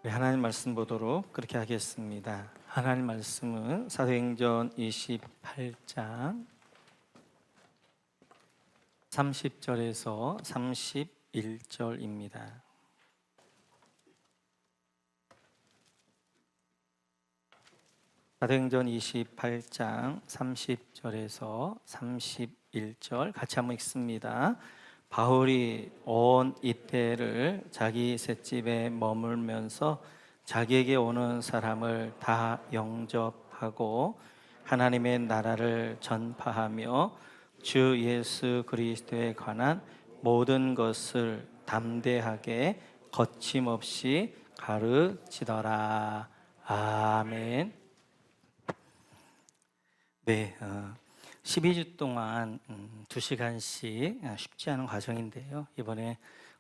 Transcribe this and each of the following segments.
우리 하나님 말씀 보도록 그렇게 하겠습니다. 하나님 말씀은 사도행전 28장 30절에서 31절입니다. 사도행전 28장 30절에서 31절 같이 한번 읽습니다. 바울이 온 이때를 자기 셋집에 머물면서 자기에게 오는 사람을 다 영접하고 하나님의 나라를 전파하며 주 예수 그리스도에 관한 모든 것을 담대하게 거침없이 가르치더라. 아멘. 네, 12주 동안 2시간씩 쉽지 않은 과정인데요. 이번에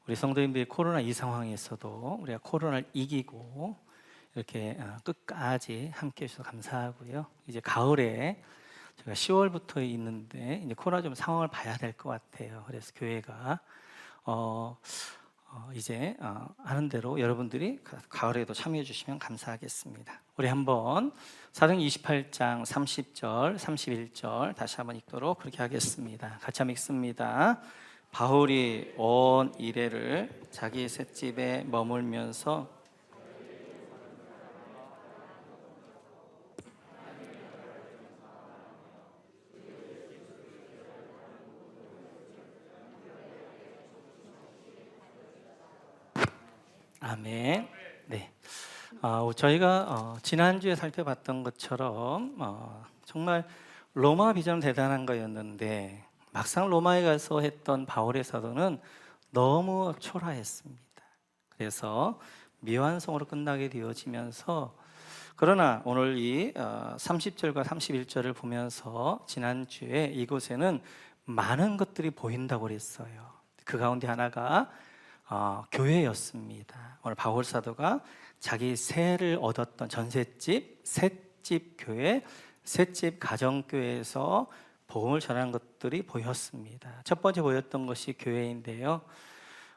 우리 성도님들이 코로나 이 상황에서도 우리가 코로나를 이기고 이렇게 끝까지 함께 해주셔서 감사하고요. 이제 가을에 제가 10월부터 있는데 이제 코로나 좀 상황을 봐야 될 것 같아요. 그래서 교회가 이제 하는 대로 여러분들이 가을에도 참여해 주시면 감사하겠습니다. 우리 한번 사도행전 28장 30절, 31절 다시 한번 읽도록 그렇게 하겠습니다. 같이 한번 읽습니다. 바울이 온 이래를 자기 셋집에 머물면서 아멘. 네. 저희가 지난주에 살펴봤던 것처럼 정말 로마 비전 대단한 거였는데 막상 로마에 가서 했던 바울의 사도는 너무 초라했습니다. 그래서 미완성으로 끝나게 되어지면서 그러나 오늘 이 30절과 31절을 보면서 지난주에 이곳에는 많은 것들이 보인다고 그랬어요. 그 가운데 하나가 교회였습니다. 오늘 바울 사도가 자기 세를 얻었던 전셋집, 셋집 교회, 셋집 가정교회에서 복음을 전하는 것들이 보였습니다. 첫 번째 보였던 것이 교회인데요.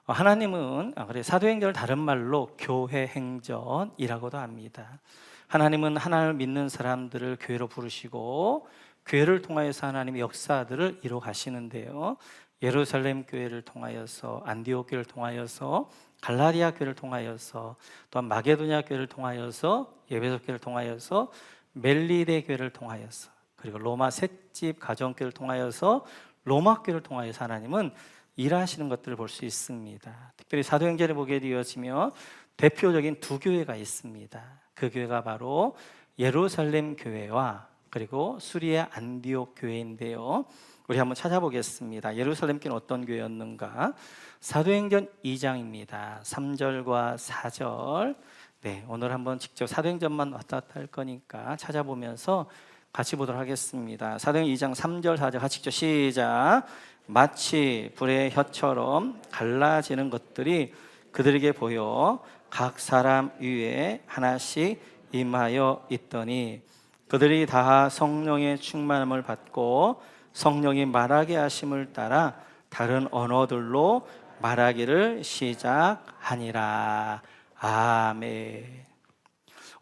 하나님은 사도행전을 다른 말로 교회 행전이라고도 합니다. 하나님은 하나님을 믿는 사람들을 교회로 부르시고 교회를 통하여서 하나님의 역사들을 이루어 가시는데요. 예루살렘 교회를 통하여서, 안디옥 교회를 통하여서, 갈라디아 교회를 통하여서, 또한 마게도냐 교회를 통하여서, 에베소 교회를 통하여서, 멜리데 교회를 통하여서, 그리고 로마 셋집 가정교회를 통하여서, 로마 교회를 통하여서 하나님은 일하시는 것들을 볼 수 있습니다. 특별히 사도행전을 보게 되어지면 대표적인 두 교회가 있습니다. 그 교회가 바로 예루살렘 교회와 그리고 수리아 안디옥 교회인데요. 우리 한번 찾아보겠습니다. 예루살렘 교회는 어떤 교회였는가? 사도행전 2장입니다. 3절과 4절. 네, 오늘 한번 직접 사도행전만 왔다 갔다 할 거니까 찾아보면서 같이 보도록 하겠습니다. 사도행전 2장 3절 4절 같이 직접 시작. 마치 불의 혀처럼 갈라지는 것들이 그들에게 보여 각 사람 위에 하나씩 임하여 있더니 그들이 다 성령의 충만함을 받고 성령이 말하게 하심을 따라 다른 언어들로 말하기를 시작하니라. 아멘.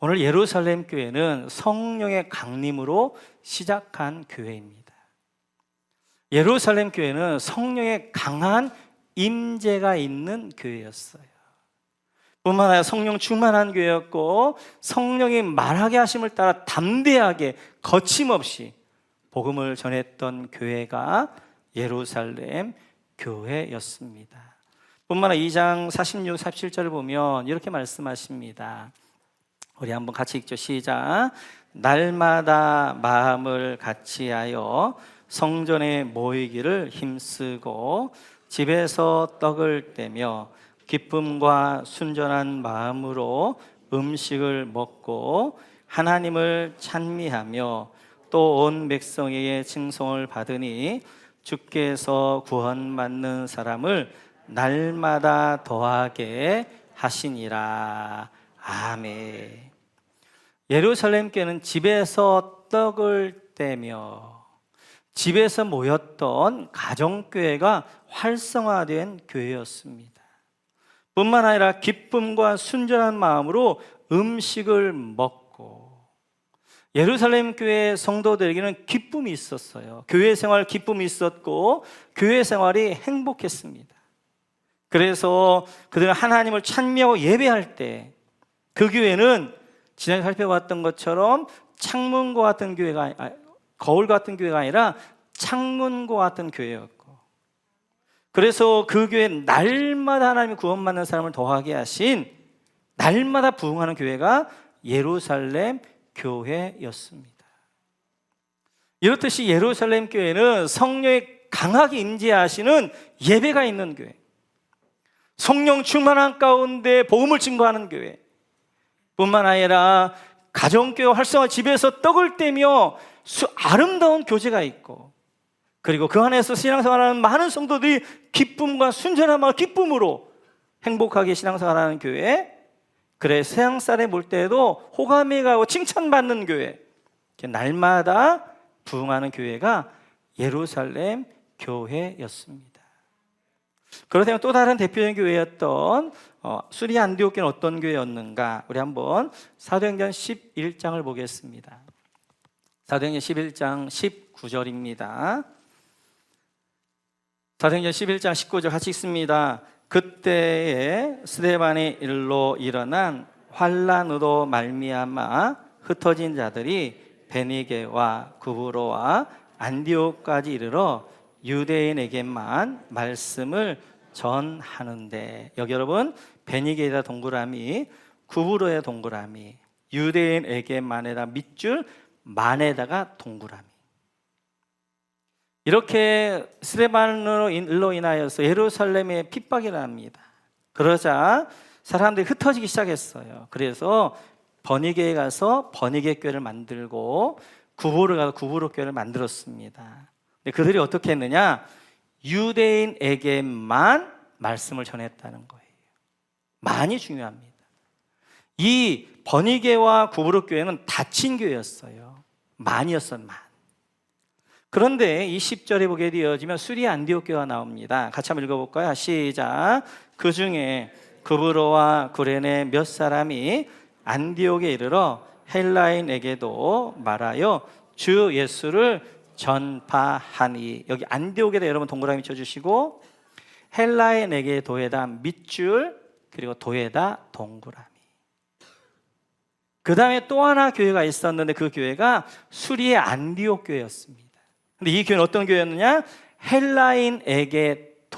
오늘 예루살렘 교회는 성령의 강림으로 시작한 교회입니다. 예루살렘 교회는 성령의 강한 임재가 있는 교회였어요. 뿐만 아니라 성령 충만한 교회였고 성령이 말하게 하심을 따라 담대하게 거침없이 복음을 전했던 교회가 예루살렘 교회였습니다. 뿐만 아니라 2장 46, 47절을 보면 이렇게 말씀하십니다. 우리 한번 같이 읽죠. 시작. 날마다 마음을 같이하여 성전에 모이기를 힘쓰고 집에서 떡을 떼며 기쁨과 순전한 마음으로 음식을 먹고 하나님을 찬미하며 또 온 백성에게 칭송을 받으니 주께서 구원받는 사람을 날마다 더하게 하시니라. 아멘. 예루살렘 교회는 집에서 떡을 떼며 집에서 모였던 가정교회가 활성화된 교회였습니다. 뿐만 아니라 기쁨과 순전한 마음으로 음식을 먹고, 예루살렘 교회 성도들에게는 기쁨이 있었어요. 교회 생활 기쁨이 있었고 교회 생활이 행복했습니다. 그래서 그들은 하나님을 찬미하고 예배할 때 그 교회는 지난해 살펴봤던 것처럼 창문과 같은 교회가, 거울 같은 교회가 아니라 창문과 같은 교회였고, 그래서 그 교회 날마다 하나님의 구원받는 사람을 더하게 하신, 날마다 부흥하는 교회가 예루살렘 교회였습니다. 이렇듯이 예루살렘 교회는 성령이 강하게 임재하시는 예배가 있는 교회, 성령 충만한 가운데 복음을 증거하는 교회 뿐만 아니라 가정교회 활성화, 집에서 떡을 떼며 아름다운 교제가 있고, 그리고 그 안에서 신앙생활하는 많은 성도들이 기쁨과 순전한 마음, 기쁨으로 행복하게 신앙생활하는 교회, 그래 세상살에 물 때에도 호감이 가고 칭찬받는 교회, 날마다 부흥하는 교회가 예루살렘 교회였습니다. 그렇다면 또 다른 대표적인 교회였던 수리 안디옥교는 어떤 교회였는가? 우리 한번 사도행전 11장을 보겠습니다. 사도행전 11장 19절입니다. 사도행전 11장 19절 같이 읽습니다. 그때에 스데반의 일로 일어난 환란으로 말미암아 흩어진 자들이 베니게와 구브로와 안디옥까지 이르러 유대인에게만 말씀을 전하는데, 여기 여러분 베니게에다 동그라미, 구브로에 동그라미, 유대인에게만에다 밑줄, 만에다가 동그라미. 이렇게 스데반으로 인하여서 예루살렘에 핍박이 납니다. 그러자 사람들이 흩어지기 시작했어요. 그래서 버니게에 가서 버니게 교회를 만들고 구브로에 가서 구브로 교회를 만들었습니다. 근데 그들이 어떻게 했느냐? 유대인에게만 말씀을 전했다는 거예요. 만이 중요합니다. 이 버니게와 구브로 교회는 닫힌 교회였어요. 만이었어요, 만. 그런데 이 10절에 보게 되어지면 수리 안디옥 교회가 나옵니다. 같이 한번 읽어볼까요? 시작. 그 중에 구브로와 구레네 몇 사람이 안디옥에 이르러 헬라인에게도 말하여 주 예수를 전파하니. 여기 안디옥에다 여러분 동그라미 쳐주시고, 헬라인에게 도에다 밑줄, 그리고 도에다 동그라미. 그 다음에 또 하나 교회가 있었는데 그 교회가 수리의 안디옥 교회였습니다. 근데 이 교회는 어떤 교회였느냐? 헬라인에게도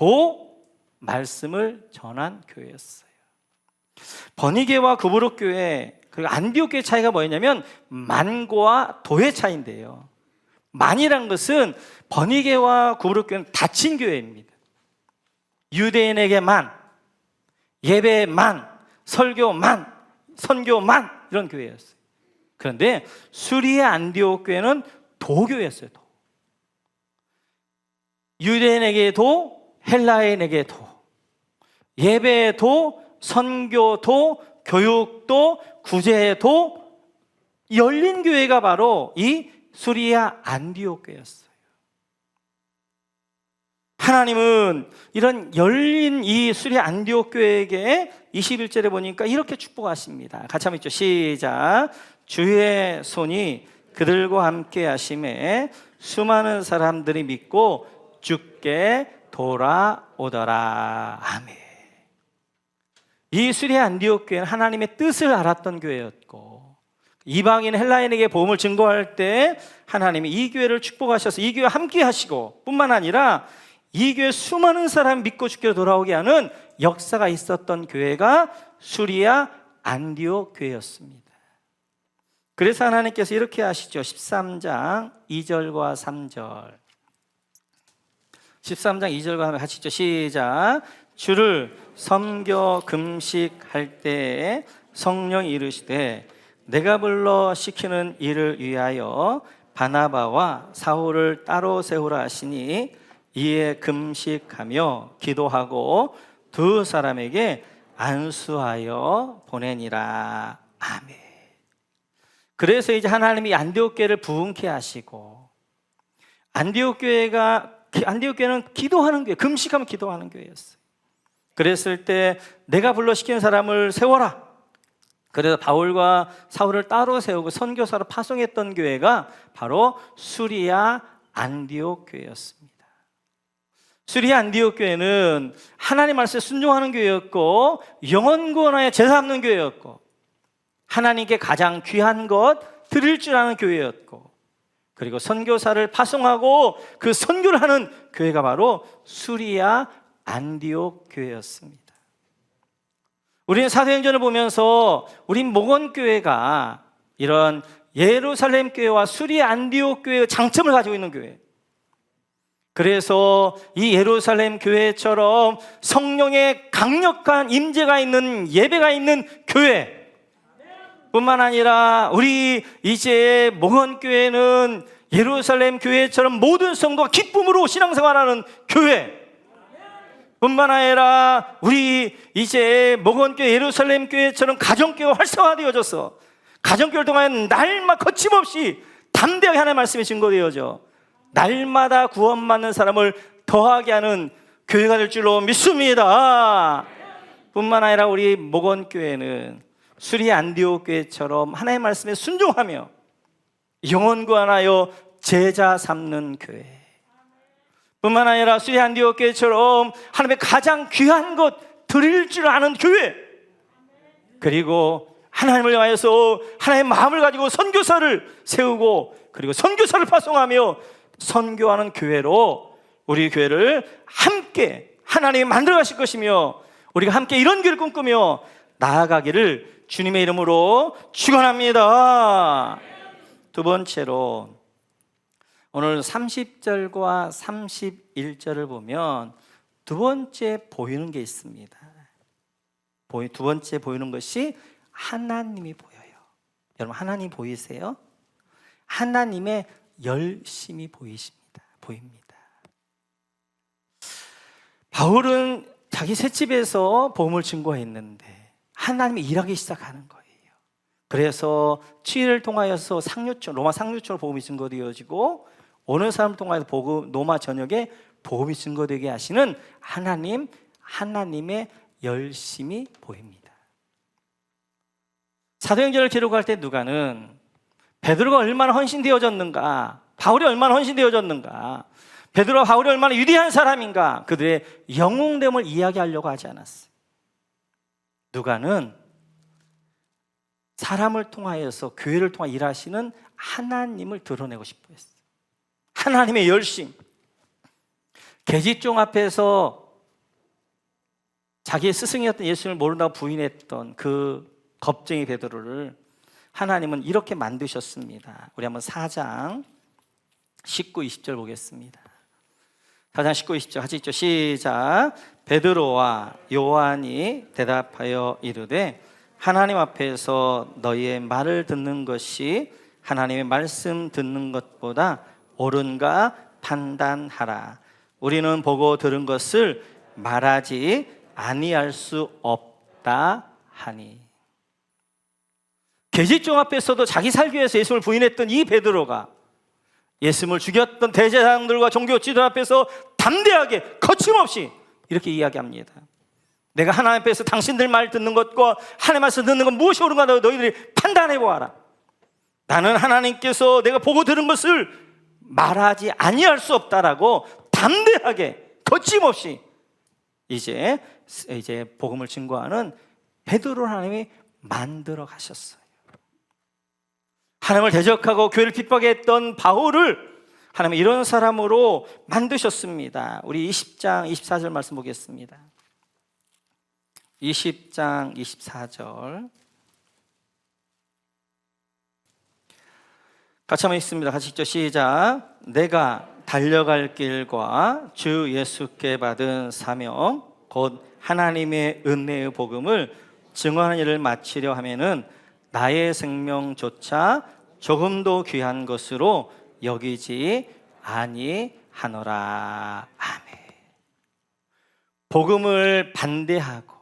말씀을 전한 교회였어요. 버니게와 구브로 교회, 그리고 안디옥 교회 차이가 뭐였냐면 만과 도의 차이인데요. 만이란 것은 버니게와 구브로 교회는 닫힌 교회입니다. 유대인에게만, 예배만, 설교만, 선교만, 이런 교회였어요. 그런데 수리의 안디옥 교회는 도교였어요. 도. 유대인에게도, 헬라인에게도, 예배도, 선교도, 교육도, 구제도 열린 교회가 바로 이 수리아 안디옥 교회였어요. 하나님은 이런 열린 이 수리아 안디옥 교회에게 21절에 보니까 이렇게 축복하십니다. 같이 한번 읽죠. 시작. 주의 손이 그들과 함께 하심에 수많은 사람들이 믿고 주께 돌아오더라. 아멘. 이 수리아 안디옥 교회는 하나님의 뜻을 알았던 교회였고, 이방인 헬라인에게 복음을 증거할 때 하나님이 이 교회를 축복하셔서 이 교회와 함께 하시고, 뿐만 아니라 이 교회 수많은 사람이 믿고 주께 돌아오게 하는 역사가 있었던 교회가 수리아 안디옥 교회였습니다. 그래서 하나님께서 이렇게 하시죠. 13장 2절과 3절. 13장 2절과 같이 읽죠. 시작. 주를 섬겨 금식할 때에 성령이 이르시되 내가 불러 시키는 일을 위하여 바나바와 사울을 따로 세우라 하시니 이에 금식하며 기도하고 두 사람에게 안수하여 보내니라. 아멘. 그래서 이제 하나님이 안디옥 교회를 부흥케 하시고, 안디옥 교회는 기도하는 교회, 금식하면 기도하는 교회였어요. 그랬을 때 내가 불러시킨 사람을 세워라. 그래서 바울과 사울을 따로 세우고 선교사로 파송했던 교회가 바로 수리아 안디옥 교회였습니다. 수리아 안디옥 교회는 하나님 말씀에 순종하는 교회였고, 영혼 구원하여 제사 잡는 교회였고, 하나님께 가장 귀한 것 드릴 줄 아는 교회였고, 그리고 선교사를 파송하고 그 선교를 하는 교회가 바로 수리아 안디옥 교회였습니다. 우리는 사도행전을 보면서 우리 목원교회가 이런 예루살렘 교회와 수리아 안디옥 교회의 장점을 가지고 있는 교회, 그래서 이 예루살렘 교회처럼 성령의 강력한 임재가 있는 예배가 있는 교회 뿐만 아니라 우리 이제 목원교회는 예루살렘 교회처럼 모든 성도가 기쁨으로 신앙생활하는 교회 뿐만 아니라 우리 이제 목원교회 예루살렘 교회처럼 가정교회가 활성화되어져서 가정교회를 통하여 날마다 거침없이 담대하게 하나님의 말씀이 증거되어져 날마다 구원받는 사람을 더하게 하는 교회가 될 줄로 믿습니다. 뿐만 아니라 우리 목원교회는 수리아 안디옥 교회처럼 하나님의 말씀에 순종하며 영혼 구원하여 제자 삼는 교회 뿐만 아니라 수리아 안디옥 교회처럼 하나님의 가장 귀한 것 드릴 줄 아는 교회, 그리고 하나님을 위하여서 하나님의 마음을 가지고 선교사를 세우고 그리고 선교사를 파송하며 선교하는 교회로 우리 교회를 함께 하나님이 만들어 가실 것이며, 우리가 함께 이런 교회를 꿈꾸며 나아가기를 주님의 이름으로 축원합니다. 두 번째로 오늘 30절과 31절을 보면 두 번째 보이는 게 있습니다. 두 번째 보이는 것이 하나님이 보여요. 여러분, 하나님 보이세요? 하나님의 열심이 보입니다. 바울은 자기 셋집에서 복음을 증거했는데 하나님이 일하기 시작하는 거예요. 그래서 치유를 통하여서 상류촌, 로마 상류촌으로 복음이 증거되어지고, 어느 사람을 통하여서 로마 전역에 복음이 증거되게 하시는 하나님의 열심이 보입니다. 사도행전을 기록할 때 누가는 베드로가 얼마나 헌신되어졌는가, 바울이 얼마나 헌신되어졌는가, 베드로와 바울이 얼마나 위대한 사람인가, 그들의 영웅됨을 이야기하려고 하지 않았어요. 누가는 사람을 통하여서 교회를 통해 일하시는 하나님을 드러내고 싶어 했어요. 하나님의 열심. 계집종 앞에서 자기의 스승이었던 예수님을 모른다고 부인했던 그 겁쟁이 베드로를 하나님은 이렇게 만드셨습니다. 우리 한번 4장 19, 20절 보겠습니다. 4장 19, 20절 같이 읽죠. 시작. 베드로와 요한이 대답하여 이르되 하나님 앞에서 너희의 말을 듣는 것이 하나님의 말씀 듣는 것보다 옳은가 판단하라. 우리는 보고 들은 것을 말하지 아니할 수 없다 하니. 계집종 앞에서도 자기 살기 위해서 예수님을 부인했던 이 베드로가 예수님을 죽였던 대제사장들과 종교 지도자 앞에서 담대하게 거침없이 이렇게 이야기합니다. 내가 하나님 앞에서 당신들 말 듣는 것과 하나님 말씀 듣는 건 무엇이 옳은가 너희들이 판단해 보아라. 나는 하나님께서 내가 보고 들은 것을 말하지 아니할 수 없다라고 담대하게 거침없이 이제 복음을 증거하는 베드로를 하나님이 만들어 가셨어요. 하나님을 대적하고 교회를 핍박했던 바울을 하나님이 이런 사람으로 만드셨습니다. 우리 20장 24절 말씀 보겠습니다. 20장 24절 같이 한번 읽습니다. 같이 읽죠. 시작. 내가 달려갈 길과 주 예수께 받은 사명 곧 하나님의 은혜의 복음을 증언하는 일을 마치려 하면은 나의 생명조차 조금도 귀한 것으로 여기지 아니하노라. 아멘. 복음을 반대하고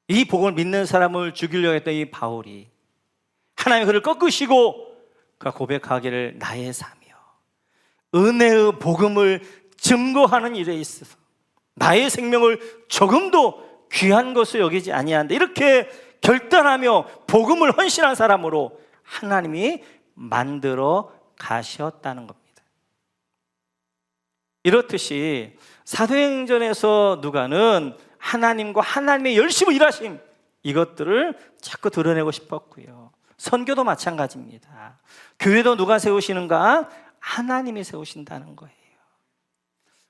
이 복음을 믿는 사람을 죽이려고 했던 이 바울이 하나님이 그를 꺾으시고 그가 고백하기를 나의 삶이요 은혜의 복음을 증거하는 일에 있어서 나의 생명을 조금도 귀한 것으로 여기지 아니한다. 이렇게 결단하며 복음을 헌신한 사람으로 하나님이 만들어 가셨다는 겁니다. 이렇듯이 사도행전에서 누가는 하나님과 하나님의 열심히 일하심, 이것들을 자꾸 드러내고 싶었고요. 선교도 마찬가지입니다. 교회도 누가 세우시는가? 하나님이 세우신다는 거예요.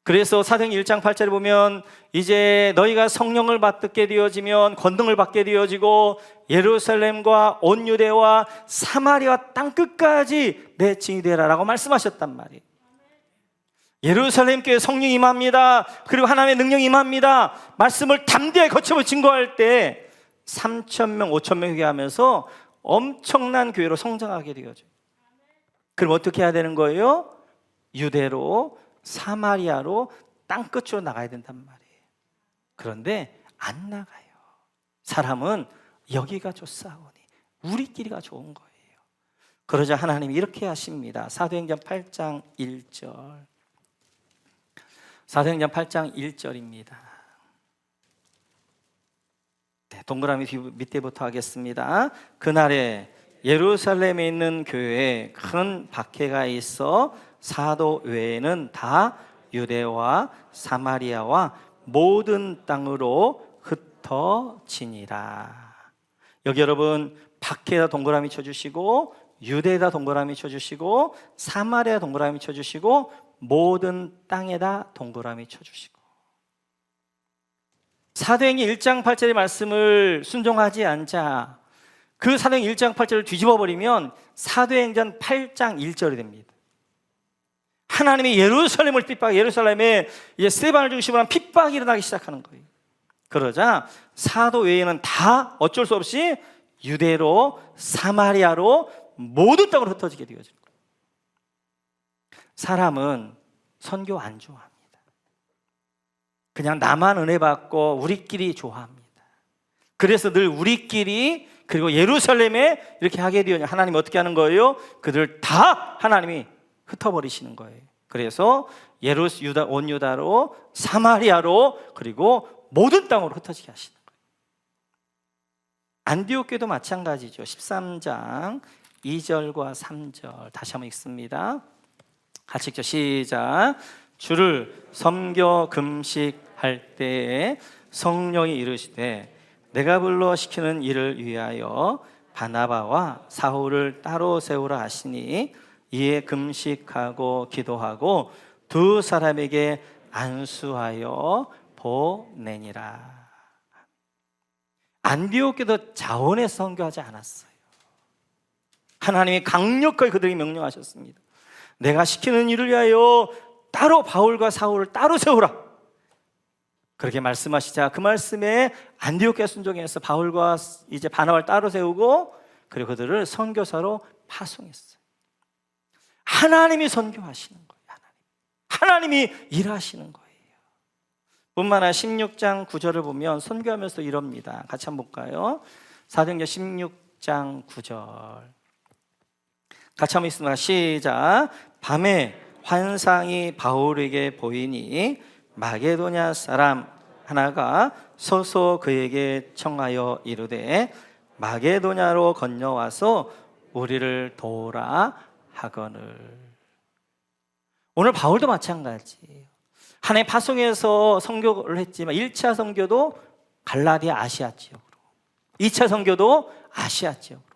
그래서 사도행전 1장 8절에 보면 이제 너희가 성령을 받게 되어지면 권능을 받게 되어지고 예루살렘과 온 유대와 사마리아 땅끝까지 내 증인이 되라라고 말씀하셨단 말이에요. 예루살렘 교회 성령 임합니다. 그리고 하나님의 능력 임합니다. 말씀을 담대하게 거쳐서 증거할 때 3,000명, 5,000명 회개하면서 엄청난 교회로 성장하게 되어져요. 그럼 어떻게 해야 되는 거예요? 유대로, 사마리아로, 땅끝으로 나가야 된단 말이에요. 그런데 안 나가요. 사람은 여기가 좋사오니 우리끼리가 좋은 거예요. 그러자 하나님이 이렇게 하십니다. 사도행전 8장 1절. 사도행전 8장 1절입니다. 네, 동그라미 밑에부터 하겠습니다. 그날에 예루살렘에 있는 교회에 큰 박해가 있어 사도 외에는 다 유대와 사마리아와 모든 땅으로 흩어지니라. 여기 여러분 박해에다 동그라미 쳐주시고, 유대에다 동그라미 쳐주시고, 사마리아 동그라미 쳐주시고, 모든 땅에다 동그라미 쳐주시고. 사도행전 1장 8절의 말씀을 순종하지 않자 그 사도행전 1장 8절을 뒤집어 버리면 사도행전 8장 1절이 됩니다. 하나님이 예루살렘을 핍박, 예루살렘에 이제 스데반을 중심으로 한 핍박이 일어나기 시작하는 거예요. 그러자 사도 외에는 다 어쩔 수 없이 유대로, 사마리아로 모든 땅으로 흩어지게 되어지는 거예요. 사람은 선교 안 좋아합니다. 그냥 나만 은혜 받고 우리끼리 좋아합니다. 그래서 늘 우리끼리, 그리고 예루살렘에 이렇게 하게 되어요. 하나님이 어떻게 하는 거예요? 그들 다 하나님이 흩어버리시는 거예요. 그래서 온 유다로, 사마리아로, 그리고 모든 땅으로 흩어지게 하시는 거예요. 안디옥 교회도 마찬가지죠. 13장 2절과 3절 다시 한번 읽습니다. 같이 읽죠. 시작. 주를 섬겨 금식할 때에 성령이 이르시되 내가 불러 시키는 일을 위하여 바나바와 사울을 따로 세우라 하시니 이에 금식하고 기도하고 두 사람에게 안수하여 보내니라. 안디옥 교회도 자원해서 선교하지 않았어요. 하나님이 강력하게 그들에게 명령하셨습니다. 내가 시키는 일을 위하여 따로 바울과 사울을 따로 세우라. 그렇게 말씀하시자 그 말씀에 안디옥 교회 순종해서 바울과 이제 바나바를 따로 세우고, 그리고 그들을 선교사로 파송했어요. 하나님이 선교하시는 거예요. 하나님이 일하시는 거예요. 뿐만 아니라 16장 9절을 보면 선교하면서 이럽니다. 같이 한번 볼까요? 사도행전 16장 9절 같이 한번 읽습니다. 시작. 밤에 환상이 바울에게 보이니 마게도냐 사람 하나가 서서 그에게 청하여 이르되 마게도냐로 건너와서 우리를 도우라 하거늘. 오늘 바울도 마찬가지예요. 하나님 파송에서 선교를 했지만 1차 선교도 갈라디아 아시아 지역으로, 2차 선교도 아시아 지역으로,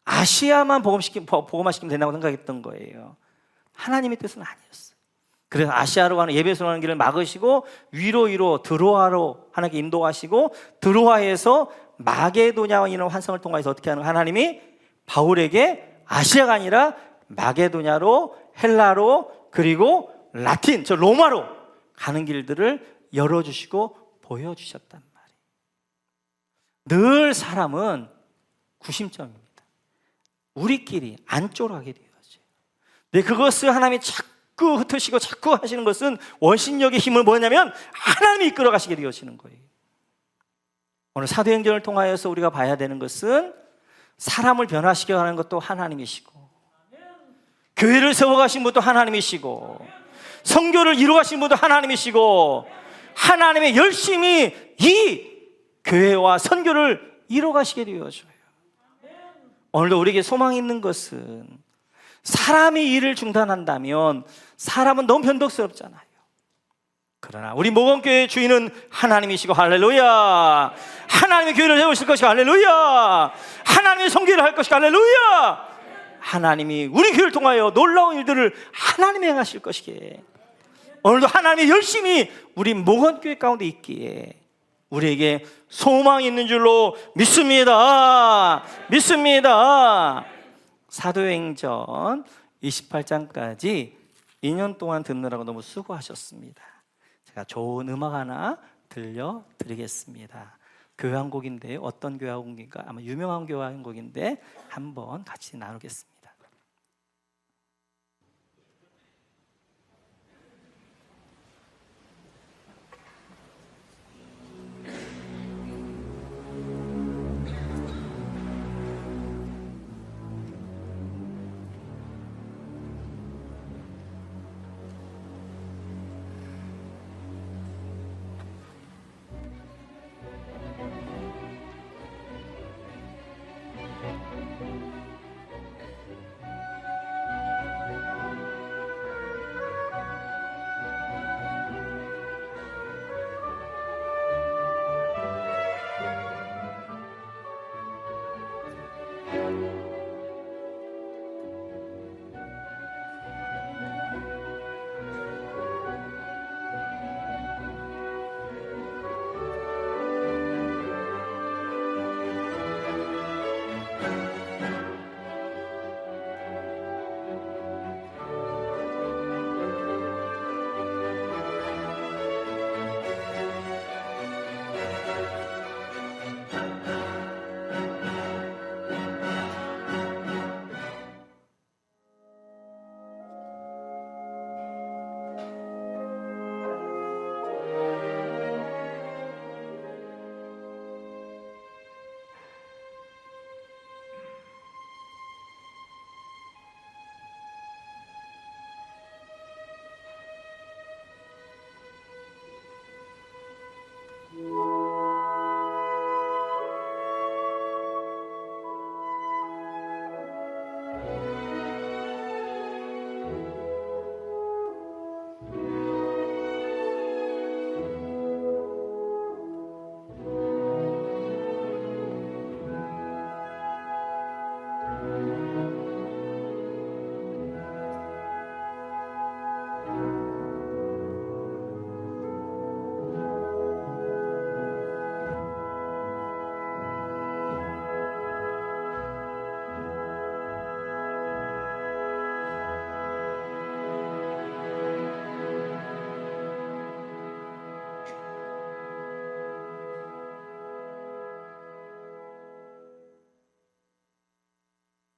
아시아만 복음화시키면 된다고 생각했던 거예요. 하나님의 뜻은 아니었어요. 그래서 아시아로 가는 예배소로 가는 길을 막으시고 위로 드로아로 하나님께 인도하시고, 드로아에서 마게도냐와 이런 환상을 통해서 어떻게 하는, 하나님이 바울에게 아시아가 아니라 마게도냐로, 헬라로, 그리고 라틴, 저 로마로 가는 길들을 열어주시고 보여주셨단 말이에요. 늘 사람은 구심점입니다. 우리끼리 안쪽으로 가게 되어져요. 네, 그것을 하나님이 자꾸 흩으시고 자꾸 하시는 것은 원신력의 힘을 뭐냐면 하나님이 이끌어 가시게 되어지는 거예요. 오늘 사도행전을 통하여서 우리가 봐야 되는 것은 사람을 변화시켜 가는 것도 하나님이시고, 교회를 세워가신 분도 하나님이시고, 선교를 이루어가신 분도 하나님이시고, 하나님의 열심히 이 교회와 선교를 이뤄가시게 되어져요. 오늘도 우리에게 소망이 있는 것은 사람이 일을 중단한다면 사람은 너무 변덕스럽잖아요. 그러나 우리 모건교회의 주인은 하나님이시고 할렐루야. 하나님의 교회를 세우실 것이고 할렐루야. 하나님의 선교를 할 것이고 할렐루야. 하나님이 우리 교회를 통하여 놀라운 일들을 하나님이 행하실 것이기에 오늘도 하나님이 열심히 우리 모건교회 가운데 있기에 우리에게 소망이 있는 줄로 믿습니다. 믿습니다. 사도행전 28장까지 2년 동안 듣느라고 너무 수고하셨습니다. 제가 좋은 음악 하나 들려드리겠습니다. 교회 한 곡인데 어떤 교회 한 곡인가? 아마 유명한 교회 한 곡인데 한번 같이 나누겠습니다.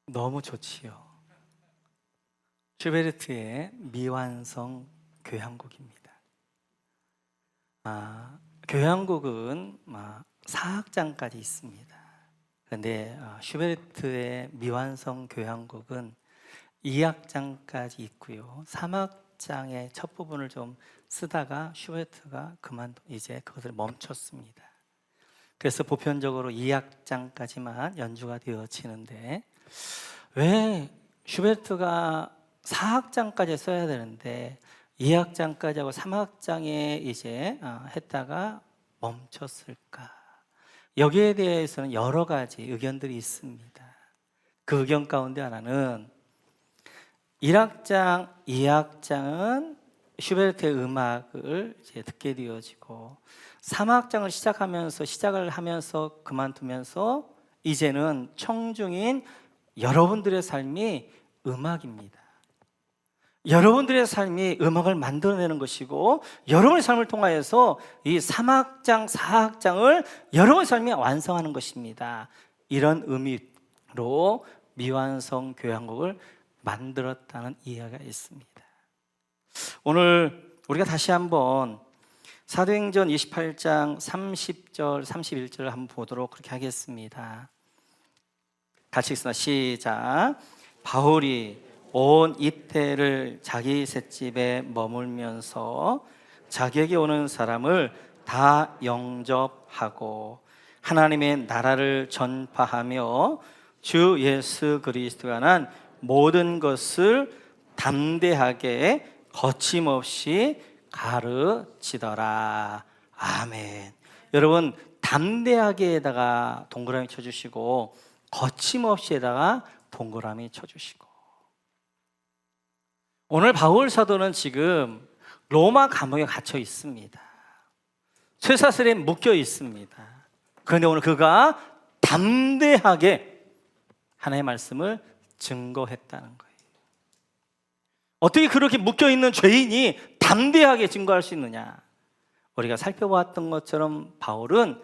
너무 좋지요. 슈베르트의 미완성 교향곡입니다. 교향곡은 4악장까지 있습니다. 그런데 슈베르트의 미완성 교향곡은 2악장까지 있고요. 3악장의 첫 부분을 좀 쓰다가 슈베르트가 이제 그것을 멈췄습니다. 그래서 보편적으로 2악장까지만 연주가 되어지는데 왜 슈베르트가 4악장까지 써야 되는데 2악장까지 하고 3악장에 이제 했다가 멈췄을까? 여기에 대해서는 여러 가지 의견들이 있습니다. 그 의견 가운데 하나는 1악장, 2악장은 슈베르트의 음악을 이제 듣게 되어지고 3악장을 시작을 하면서 그만두면서 이제는 청중인 여러분들의 삶이 음악입니다. 여러분들의 삶이 음악을 만들어내는 것이고 여러분의 삶을 통하여서 이 3악장, 4악장을 여러분의 삶이 완성하는 것입니다. 이런 의미로 미완성 교향곡을 만들었다는 이야기가 있습니다. 오늘 우리가 다시 한번 사도행전 28장 30절, 31절을 한번 보도록 그렇게 하겠습니다. 같이 읽습니다. 시작. 바울이 온 이태를 자기 셋집에 머물면서 자기에게 오는 사람을 다 영접하고 하나님의 나라를 전파하며 주 예수 그리스도에 관한 모든 것을 담대하게 거침없이 가르치더라. 아멘. 여러분, 담대하게에다가 동그라미 쳐주시고 거침없이에다가 동그라미 쳐주시고. 오늘 바울 사도는 지금 로마 감옥에 갇혀 있습니다. 쇠사슬에 묶여 있습니다. 그런데 오늘 그가 담대하게 하나님의 말씀을 증거했다는 거예요. 어떻게 그렇게 묶여있는 죄인이 담대하게 증거할 수 있느냐? 우리가 살펴보았던 것처럼 바울은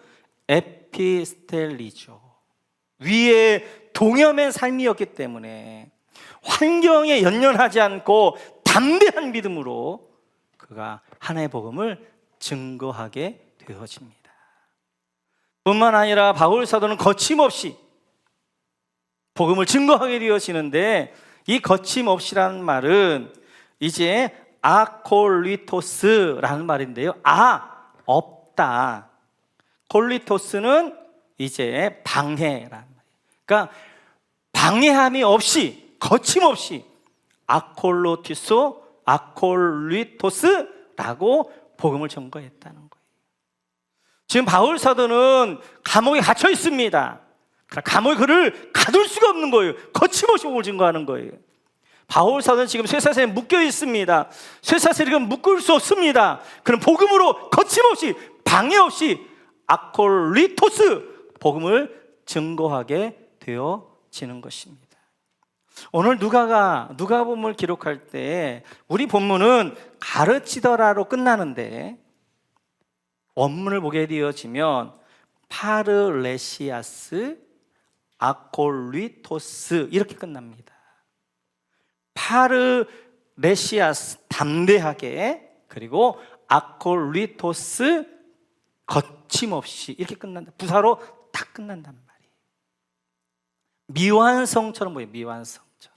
에피스텔리죠. 위에 동여맨 삶이었기 때문에 환경에 연연하지 않고 담대한 믿음으로 그가 하나님의 복음을 증거하게 되어집니다. 뿐만 아니라 바울 사도는 거침없이 복음을 증거하게 되어지는데, 이 거침없이라는 말은 이제 아콜리토스라는 말인데요. 없다. 콜리토스는 이제 방해라는 말이에요. 그러니까 방해함이 없이, 거침없이 아콜리토스라고 복음을 증거했다는 거예요. 지금 바울 사도는 감옥에 갇혀 있습니다. 감옥에 그를 가둘 수가 없는 거예요. 거침없이 복음을 증거하는 거예요. 바울 사도는 지금 쇠사슬에 묶여 있습니다. 쇠사슬이 묶을 수 없습니다. 그럼 복음으로 거침없이, 방해 없이 아콜리토스 복음을 증거하게 되어지는 것입니다. 오늘 누가복음을 기록할 때 우리 본문은 가르치더라로 끝나는데, 원문을 보게 되어지면 파르레시아스 아콜리토스 이렇게 끝납니다. 파르레시아스 담대하게, 그리고 아콜리토스 거침없이 이렇게 끝난다. 부사로 딱 끝난단 말이에요. 미완성처럼 보여요. 미완성처럼.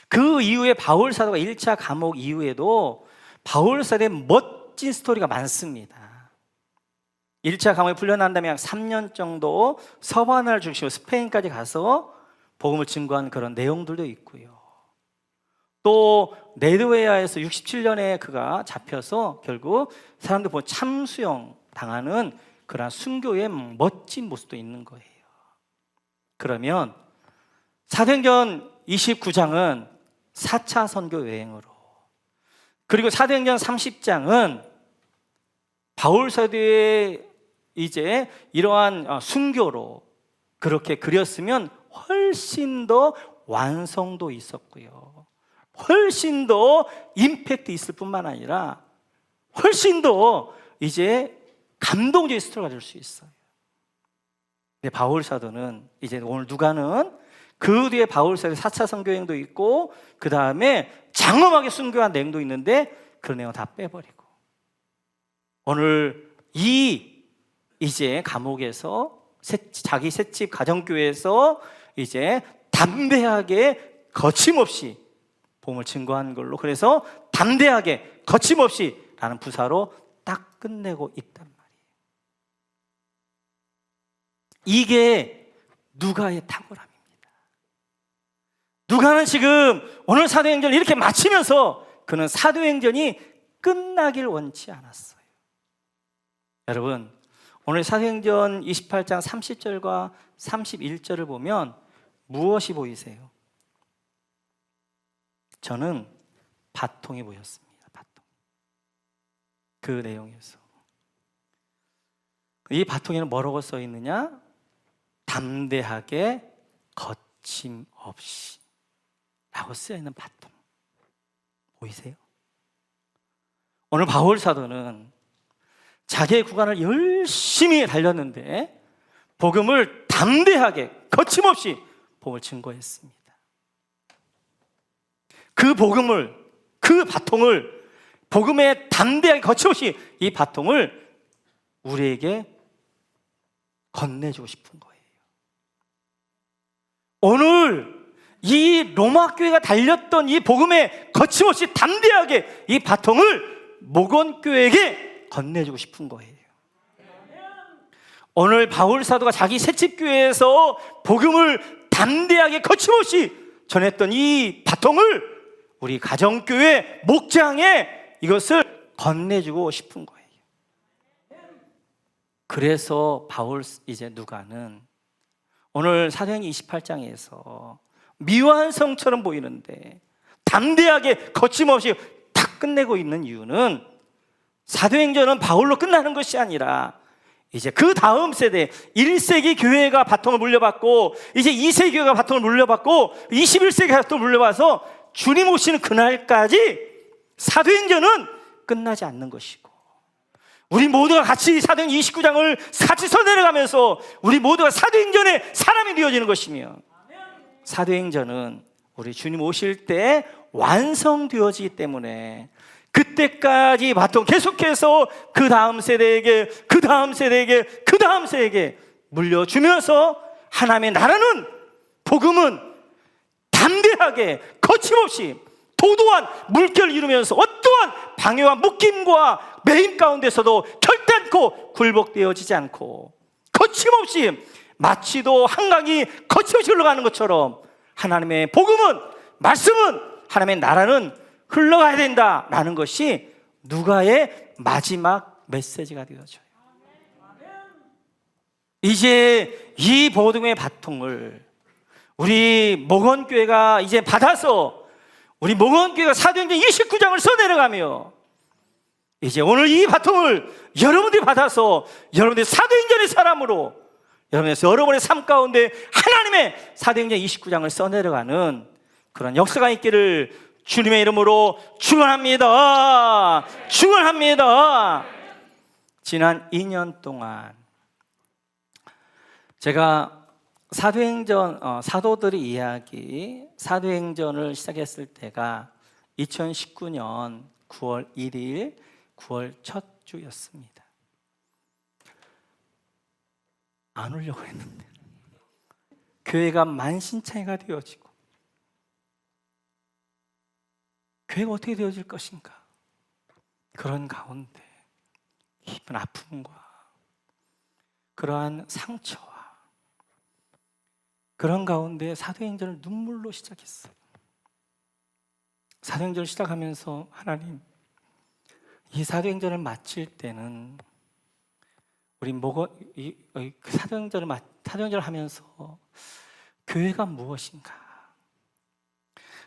그 이후에 바울 사도가 1차 감옥 이후에도 바울 사도의 멋진 스토리가 많습니다. 1차 감옥에 풀려난 다음에 약 3년 정도 서바나를 중심으로 스페인까지 가서 복음을 증거한 그런 내용들도 있고요. 또 네르웨아에서 67년에 그가 잡혀서 결국 사람들 보고 참수형 당하는 그런 순교의 멋진 모습도 있는 거예요. 그러면 사도행전 29장은 4차 선교 여행으로, 그리고 사도행전 30장은 바울 사도의 이제 이러한 순교로 그렇게 그렸으면 훨씬 더 완성도 있었고요, 훨씬 더 임팩트 있을 뿐만 아니라 훨씬 더 이제 감동적인 스토리가 될 수 있어요. 근데 바울 사도는 이제 오늘 누가는 그 뒤에 바울 사도의 4차 선교행도 있고, 그 다음에 장엄하게 순교한 내용도 있는데 그런 내용 다 빼버리고 오늘 이제 감옥에서 자기 새집 가정교회에서 이제 담대하게 거침없이 복음을 증거한 걸로, 그래서 담대하게 거침없이 라는 부사로 딱 끝내고 있단 말이에요. 이게 누가의 탁월함입니다. 누가는 지금 오늘 사도행전을 이렇게 마치면서 그는 사도행전이 끝나길 원치 않았어요. 여러분, 오늘 사도행전 28장 30절과 31절을 보면 무엇이 보이세요? 저는 바통이 보였습니다. 바통. 그 내용에서 이 바통에는 뭐라고 써 있느냐? 담대하게 거침없이 라고 쓰여 있는 바통 보이세요? 오늘 바울 사도는 자기의 구간을 열심히 달렸는데 복음을 담대하게 거침없이 복음을 증거했습니다. 그 복음을, 그 바통을, 복음에 담대하게 거침없이 이 바통을 우리에게 건네주고 싶은 거예요. 오늘 이 로마 교회가 달렸던 이 복음에 거침없이 담대하게 이 바통을 목원교회에게 건네주고 싶은 거예요. 오늘 바울 사도가 자기 새집교회에서 복음을 담대하게 거침없이 전했던 이 바통을 우리 가정교회 목장에 이것을 건네주고 싶은 거예요. 그래서 바울 이제 누가는 오늘 사도행전 28장에서 미워한 성처럼 보이는데 담대하게 거침없이 다 끝내고 있는 이유는 사도행전은 바울로 끝나는 것이 아니라 이제 그 다음 세대 1세기 교회가 바통을 물려받고 이제 2세기 교회가 바통을 물려받고 21세기가 바통을 물려받아서 주님 오시는 그날까지 사도행전은 끝나지 않는 것이고 우리 모두가 같이 사도행전 29장을 같이 써내려가면서 우리 모두가 사도행전의 사람이 되어지는 것이며 사도행전은 우리 주님 오실 때 완성되어지기 때문에 그때까지 바통 계속해서 그 다음 세대에게 그 다음 세대에게 그 다음 세대에게 물려주면서 하나님의 나라는 복음은 담대하게 거침없이 도도한 물결을 이루면서 어떠한 방해와 묶임과 매임 가운데서도 결단코 굴복되어지지 않고 거침없이 마치도 한강이 거침없이 흘러가는 것처럼 하나님의 복음은 말씀은 하나님의 나라는 흘러가야 된다라는 것이 누가의 마지막 메시지가 되어져요. 이제 이 복음의 바통을 우리 목원교회가 이제 받아서 우리 목원교회가 사도행전 29장을 써내려가며 이제 오늘 이 바통을 여러분들이 받아서 여러분들이 사도행전의 사람으로 여러분의 삶 가운데 하나님의 사도행전 29장을 써내려가는 그런 역사가 있기를 주님의 이름으로 축원합니다. 축원합니다. 지난 2년 동안 제가 사도행전 사도들의 이야기 사도행전을 시작했을 때가 2019년 9월 1일 9월 첫 주였습니다. 안 오려고 했는데 교회가 만신창이가 되어지고 교회가 어떻게 되어질 것인가 그런 가운데 깊은 아픔과 그러한 상처와 그런 가운데 사도행전을 눈물로 시작했어요. 사도행전을 시작하면서 하나님 이 사도행전을 마칠 때는 우리 사도행전을 하면서 교회가 무엇인가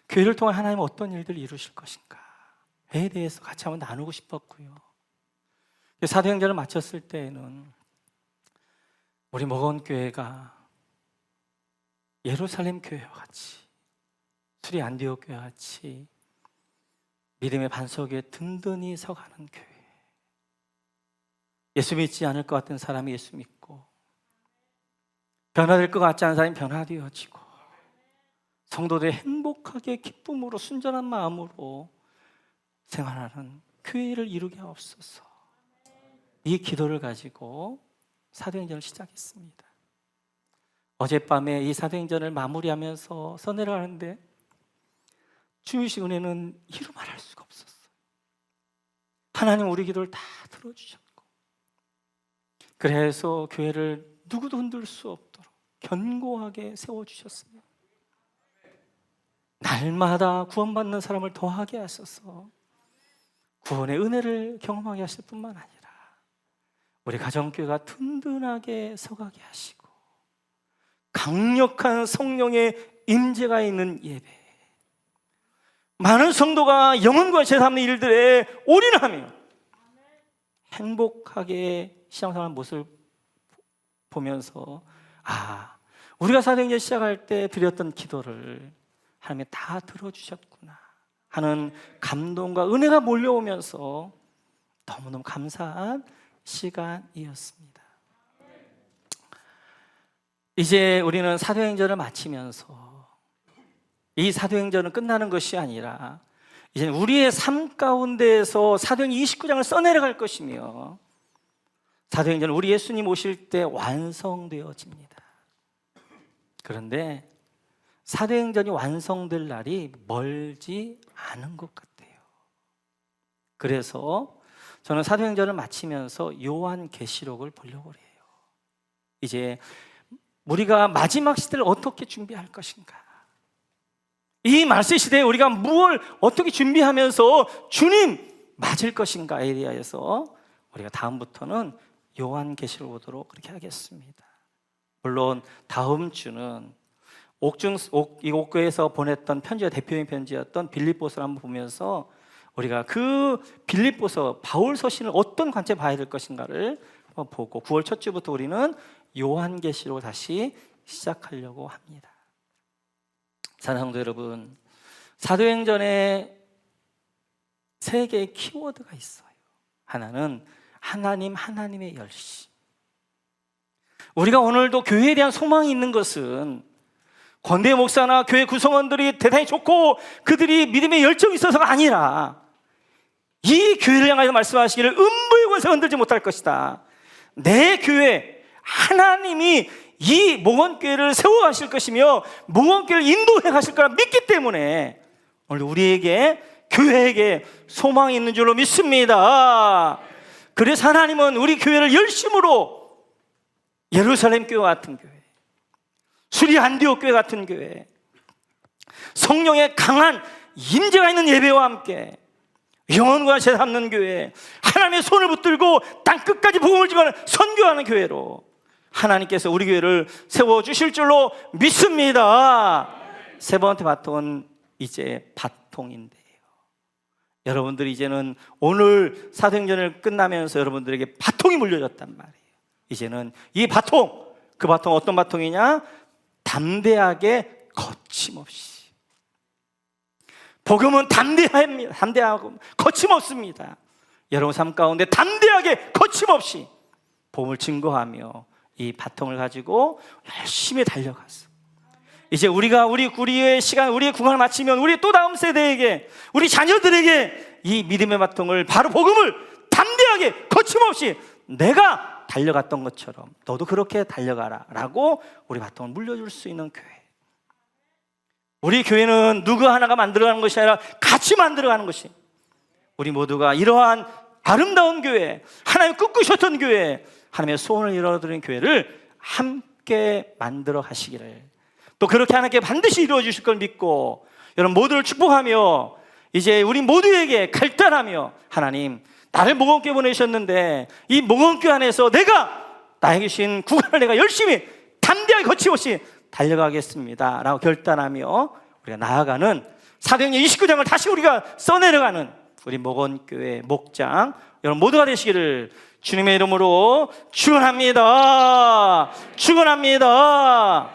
교회를 통해 하나님 어떤 일들을 이루실 것인가에 대해서 같이 한번 나누고 싶었고요. 사도행전을 마쳤을 때에는 우리 목원교회가 예루살렘 교회와 같이 수리 안디옥 교회와 같이 믿음의 반석 위에 든든히 서가는 교회 예수 믿지 않을 것 같은 사람이 예수 믿고 변화될 것 같지 않은 사람이 변화되어지고 성도들이 행복하게 기쁨으로 순전한 마음으로 생활하는 교회를 이루게 하옵소서. 이 기도를 가지고 사도행전을 시작했습니다. 어젯밤에 이 사도행전을 마무리하면서 써내려가는데 주님의 은혜는 이루 말할 수가 없었어요. 하나님 우리 기도를 다 들어주셨고 그래서 교회를 누구도 흔들 수 없도록 견고하게 세워주셨습니다. 날마다 구원받는 사람을 더하게 하셔서 구원의 은혜를 경험하게 하실 뿐만 아니라 우리 가정교회가 든든하게 서가게 하시고 강력한 성령의 임재가 있는 예배 많은 성도가 영혼과 죄삼는 일들에 올인하며 행복하게 신앙생활 모습을 보면서 우리가 사도행전 시작할 때 드렸던 기도를 하나님이 다 들어주셨구나 하는 감동과 은혜가 몰려오면서 너무너무 감사한 시간이었습니다. 이제 우리는 사도행전을 마치면서 이 사도행전은 끝나는 것이 아니라 이제 우리의 삶 가운데에서 사도행전 29장을 써내려갈 것이며 사도행전은 우리 예수님 오실 때 완성되어집니다. 그런데 사도행전이 완성될 날이 멀지 않은 것 같아요. 그래서 저는 사도행전을 마치면서 요한계시록을 보려고 해요. 이제 우리가 마지막 시대를 어떻게 준비할 것인가, 이 말세 시대에 우리가 무엇을 어떻게 준비하면서 주님 맞을 것인가에 대하여서 우리가 다음부터는 요한계시록을 보도록 그렇게 하겠습니다. 물론 다음 주는 이 옥교에서 보냈던 편지와 대표적인 편지였던 빌립보서를 한번 보면서 우리가 그 빌립보서 바울 서신을 어떤 관점에 봐야 될 것인가를 보고 9월 첫 주부터 우리는 요한계시록을 다시 시작하려고 합니다. 사랑하는 성도 여러분, 사도행전에 세 개의 키워드가 있어요. 하나는 하나님, 하나님의 열심. 우리가 오늘도 교회에 대한 소망이 있는 것은 권대 목사나 교회 구성원들이 대단히 좋고 그들이 믿음의 열정이 있어서가 아니라 이 교회를 향하여 말씀하시기를 음부의 권세가 흔들지 못할 것이다. 내 교회, 하나님이 이 목원교회를 세워가실 것이며 목원교회를 인도해 가실 거라 믿기 때문에 오늘 우리에게, 교회에게 소망이 있는 줄로 믿습니다. 그래서 하나님은 우리 교회를 열심으로 예루살렘 교회 같은 교회, 수리 안디옥 교회 같은 교회, 성령의 강한 임재가 있는 예배와 함께 영혼과 재 삼는 교회, 하나님의 손을 붙들고 땅끝까지 복음을 전하는 선교하는 교회로 하나님께서 우리 교회를 세워주실 줄로 믿습니다. 세 번째 바통은 이제 바통인데요, 여러분들이 이제는 오늘 사도행전을 끝나면서 여러분들에게 바통이 물려졌단 말이에요. 이제는 이 바통, 그 바통 어떤 바통이냐? 담대하게 거침없이. 복음은 담대하고 거침없습니다. 여러분 삶 가운데 담대하게 거침없이 복음을 증거하며 이 바통을 가지고 열심히 달려가서 이제 우리의 시간, 우리의 구간을 마치면 우리 또 다음 세대에게, 우리 자녀들에게 이 믿음의 바통을, 바로 복음을 담대하게 거침없이 내가 달려갔던 것처럼 너도 그렇게 달려가라 라고 우리 바통을 물려줄 수 있는 교회. 우리 교회는 누구 하나가 만들어가는 것이 아니라 같이 만들어가는 것이, 우리 모두가 이러한 아름다운 교회, 하나님 꿈꾸셨던 교회, 하나님의 소원을 이루어드리는 교회를 함께 만들어 가시기를, 또 그렇게 하나님께 반드시 이루어 주실 걸 믿고 여러분 모두를 축복하며 이제 우리 모두에게 갈단하며, 하나님 나를 목원교회 보내셨는데 이 목원교회 안에서 내가 나에게 주신 구간을 내가 열심히 담대하게 거침없이 달려가겠습니다 라고 결단하며 우리가 나아가는 사도행전 29장을 다시 우리가 써내려가는 우리 목원교회 목장 여러분 모두가 되시기를 주님의 이름으로 축원합니다. 축원합니다.